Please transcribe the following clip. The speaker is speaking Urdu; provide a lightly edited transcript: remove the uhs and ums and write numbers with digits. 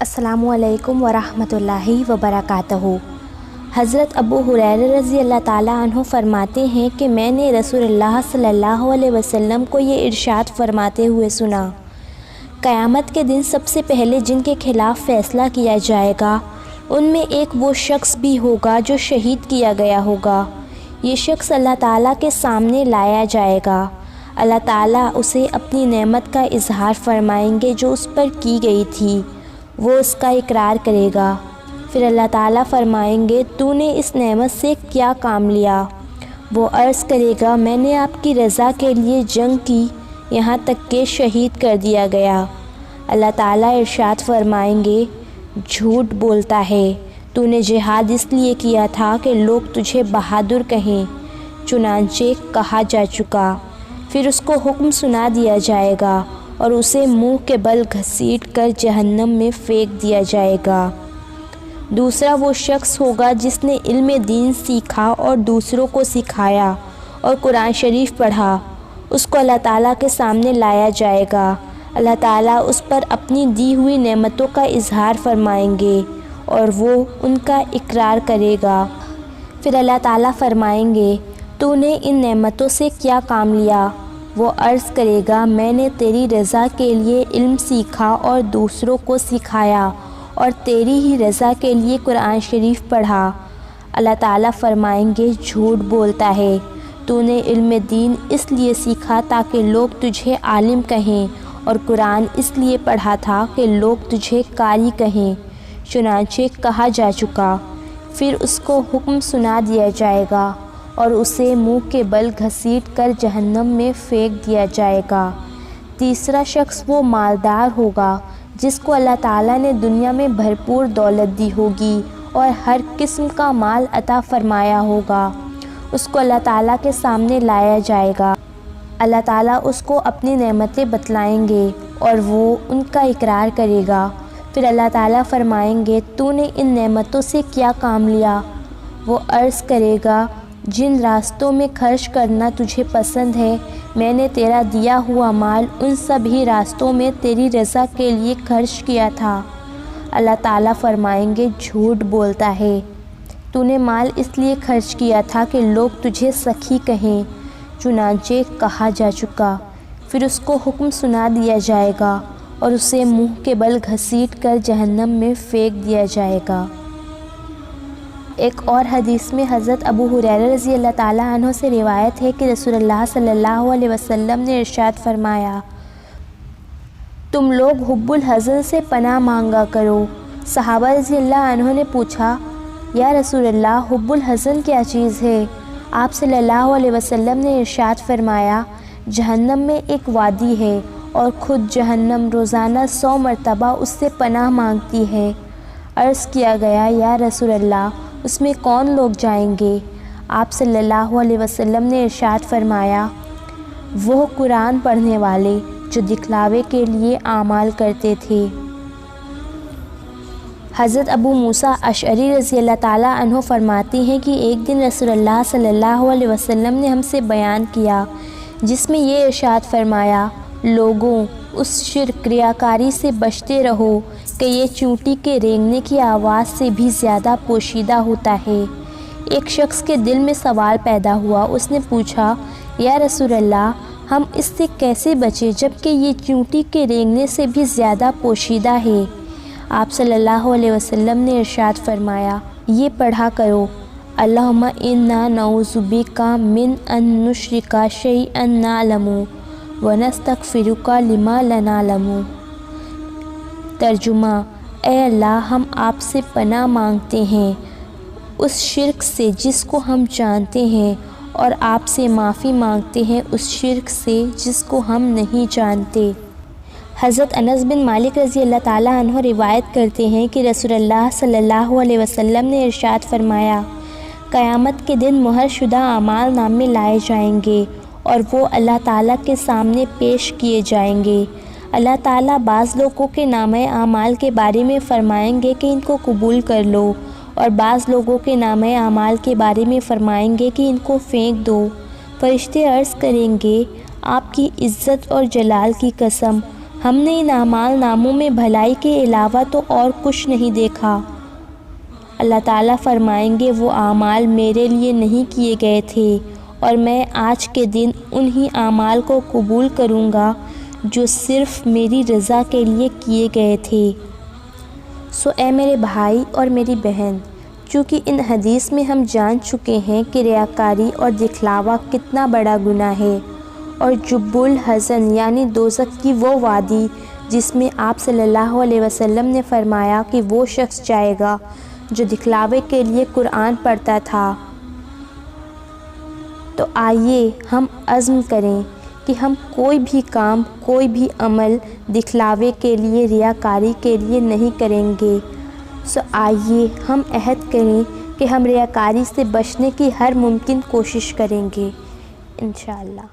السلام علیکم ورحمۃ اللہ وبرکاتہ۔ حضرت ابو ہریرہ رضی اللہ تعالیٰ عنہ فرماتے ہیں کہ میں نے رسول اللہ صلی اللہ علیہ وسلم کو یہ ارشاد فرماتے ہوئے سنا، قیامت کے دن سب سے پہلے جن کے خلاف فیصلہ کیا جائے گا ان میں ایک وہ شخص بھی ہوگا جو شہید کیا گیا ہوگا۔ یہ شخص اللہ تعالیٰ کے سامنے لایا جائے گا۔ اللہ تعالیٰ اسے اپنی نعمت کا اظہار فرمائیں گے جو اس پر کی گئی تھی، وہ اس کا اقرار کرے گا۔ پھر اللہ تعالیٰ فرمائیں گے تو نے اس نعمت سے کیا کام لیا؟ وہ عرض کرے گا میں نے آپ کی رضا کے لیے جنگ کی یہاں تک کہ شہید کر دیا گیا۔ اللہ تعالیٰ ارشاد فرمائیں گے جھوٹ بولتا ہے، تو نے جہاد اس لیے کیا تھا کہ لوگ تجھے بہادر کہیں، چنانچہ کہا جا چکا۔ پھر اس کو حکم سنا دیا جائے گا اور اسے منہ کے بل گھسیٹ کر جہنم میں پھینک دیا جائے گا۔ دوسرا وہ شخص ہوگا جس نے علم دین سیکھا اور دوسروں کو سکھایا اور قرآن شریف پڑھا۔ اس کو اللہ تعالیٰ کے سامنے لایا جائے گا۔ اللہ تعالیٰ اس پر اپنی دی ہوئی نعمتوں کا اظہار فرمائیں گے اور وہ ان کا اقرار کرے گا۔ پھر اللہ تعالیٰ فرمائیں گے تو نے ان نعمتوں سے کیا کام لیا؟ وہ عرض کرے گا میں نے تیری رضا کے لیے علم سیکھا اور دوسروں کو سکھایا اور تیری ہی رضا کے لیے قرآن شریف پڑھا۔ اللہ تعالیٰ فرمائیں گے جھوٹ بولتا ہے، تو نے علم دین اس لیے سیکھا تاکہ لوگ تجھے عالم کہیں اور قرآن اس لیے پڑھا تھا کہ لوگ تجھے قاری کہیں، چنانچہ کہا جا چکا۔ پھر اس کو حکم سنا دیا جائے گا اور اسے منہ کے بل گھسیٹ کر جہنم میں پھینک دیا جائے گا۔ تیسرا شخص وہ مالدار ہوگا جس کو اللہ تعالیٰ نے دنیا میں بھرپور دولت دی ہوگی اور ہر قسم کا مال عطا فرمایا ہوگا۔ اس کو اللہ تعالیٰ کے سامنے لایا جائے گا۔ اللہ تعالیٰ اس کو اپنی نعمتیں بتلائیں گے اور وہ ان کا اقرار کرے گا۔ پھر اللہ تعالیٰ فرمائیں گے تو نے ان نعمتوں سے کیا کام لیا؟ وہ عرض کرے گا جن راستوں میں خرچ کرنا تجھے پسند ہے میں نے تیرا دیا ہوا مال ان سبھی راستوں میں تیری رضا کے لیے خرچ کیا تھا۔ اللہ تعالیٰ فرمائیں گے جھوٹ بولتا ہے، تو نے مال اس لیے خرچ کیا تھا کہ لوگ تجھے سخی کہیں، چنانچہ کہا جا چکا۔ پھر اس کو حکم سنا دیا جائے گا اور اسے منہ کے بل گھسیٹ کر جہنم میں پھینک دیا جائے گا۔ ایک اور حدیث میں حضرت ابو ہریرہ رضی اللہ تعالیٰ عنہ سے روایت ہے کہ رسول اللہ صلی اللہ علیہ وسلم نے ارشاد فرمایا تم لوگ حب الحزن سے پناہ مانگا کرو۔ صحابہ رضی اللہ عنہ نے پوچھا یا رسول اللہ حب الحزن کیا چیز ہے؟ آپ صلی اللہ علیہ وسلم نے ارشاد فرمایا جہنم میں ایک وادی ہے اور خود جہنم روزانہ 100 مرتبہ اس سے پناہ مانگتی ہے۔ عرض کیا گیا یا رسول اللہ اس میں کون لوگ جائیں گے؟ آپ صلی اللہ علیہ وسلم نے ارشاد فرمایا وہ قرآن پڑھنے والے جو دکھلاوے کے لیے اعمال کرتے تھے۔ حضرت ابو موسیٰ اشعری رضی اللہ تعالیٰ عنہ فرماتے ہیں کہ ایک دن رسول اللہ صلی اللہ علیہ وسلم نے ہم سے بیان کیا جس میں یہ ارشاد فرمایا لوگوں اس شرک ریاکاری سے بچتے رہو کہ یہ چونٹی کے رینگنے کی آواز سے بھی زیادہ پوشیدہ ہوتا ہے۔ ایک شخص کے دل میں سوال پیدا ہوا، اس نے پوچھا یا رسول اللہ ہم اس سے کیسے بچیں جبکہ یہ چونٹی کے رینگنے سے بھی زیادہ پوشیدہ ہے؟ آپ صلی اللہ علیہ وسلم نے ارشاد فرمایا یہ پڑھا کرو اللہم انا نعوذ بک من ان نشرک شیئا نعلم ونستغفرک لما لا نعلم۔ ترجمہ اے اللہ ہم آپ سے پناہ مانگتے ہیں اس شرک سے جس کو ہم جانتے ہیں اور آپ سے معافی مانگتے ہیں اس شرک سے جس کو ہم نہیں جانتے۔ حضرت انس بن مالک رضی اللہ تعالیٰ عنہ روایت کرتے ہیں کہ رسول اللہ صلی اللہ علیہ وسلم نے ارشاد فرمایا قیامت کے دن مہر شدہ اعمال نامے لائے جائیں گے اور وہ اللہ تعالیٰ کے سامنے پیش کیے جائیں گے۔ اللہ تعالیٰ بعض لوگوں کے نامۂ اعمال کے بارے میں فرمائیں گے کہ ان کو قبول کر لو اور بعض لوگوں کے نامۂ اعمال کے بارے میں فرمائیں گے کہ ان کو پھینک دو۔ فرشتے عرض کریں گے آپ کی عزت اور جلال کی قسم ہم نے ان اعمال ناموں میں بھلائی کے علاوہ تو اور کچھ نہیں دیکھا۔ اللہ تعالیٰ فرمائیں گے وہ اعمال میرے لیے نہیں کیے گئے تھے اور میں آج کے دن انہی اعمال کو قبول کروں گا جو صرف میری رضا کے لیے کیے گئے تھے۔ سو اے میرے بھائی اور میری بہن، چونکہ ان حدیث میں ہم جان چکے ہیں کہ ریاکاری اور دکھلاوا کتنا بڑا گناہ ہے، اور جب الحزن یعنی دوزخ کی وہ وادی جس میں آپ صلی اللہ علیہ وسلم نے فرمایا کہ وہ شخص جائے گا جو دکھلاوے کے لیے قرآن پڑھتا تھا، تو آئیے ہم عزم کریں کہ ہم کوئی بھی کام، کوئی بھی عمل دکھلاوے کے لیے، ریاکاری کے لیے نہیں کریں گے۔ سو آئیے ہم عہد کریں کہ ہم ریاکاری سے بچنے کی ہر ممکن کوشش کریں گے انشاءاللہ۔